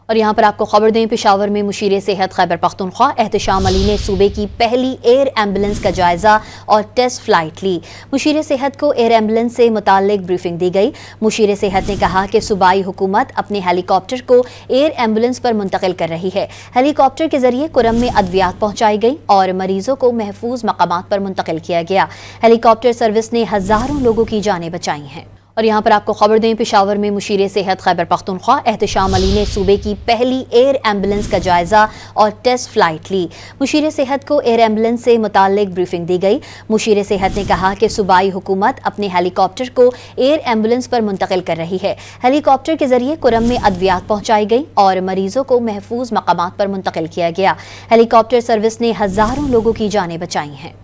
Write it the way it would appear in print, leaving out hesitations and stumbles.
और यहाँ पर आपको खबर दें, पेशावर में मुशीर सेहत खैबर पख्तूनख्वा एहतशाम अली ने सूबे की पहली एयर एम्बुलेंस का जायजा और टेस्ट फ्लाइट ली। मुशीर सेहत को एयर एम्बुलेंस से मुताल्लिक ब्रीफिंग दी गई। मुशीर सेहत ने कहा कि सूबाई हुकूमत अपने हेलीकॉप्टर को एयर एम्बुलेंस पर मुंतकिल कर रही है। हेलीकॉप्टर के जरिए कुरम में अद्वियात पहुंचाई गई और मरीजों को महफूज मकामात पर मुंतकिल किया गया। हेलीकॉप्टर सर्विस ने हजारों लोगों की जानें बचाई हैं। और यहाँ पर आपको खबर दें, पेशावर में मुशीर सेहत खैबर पख्तूनख्वा एहतशाम अली ने सूबे की पहली एयर एम्बुलेंस का जायजा और टेस्ट फ्लाइट ली। मुशीर सेहत को एयर एम्बुलेंस से मुताल्लिक ब्रीफिंग दी गई। मुशीर सेहत ने कहा कि सूबाई हुकूमत अपने हेलीकॉप्टर को एयर एम्बुलेंस पर मुंतकिल कर रही है। हेलीकॉप्टर के जरिए कुरम में अद्वियात पहुंचाई गई और मरीजों को महफूज मकामात पर मुंतकिल किया गया। हेलीकॉप्टर सर्विस ने हजारों लोगों की जानें बचाई हैं।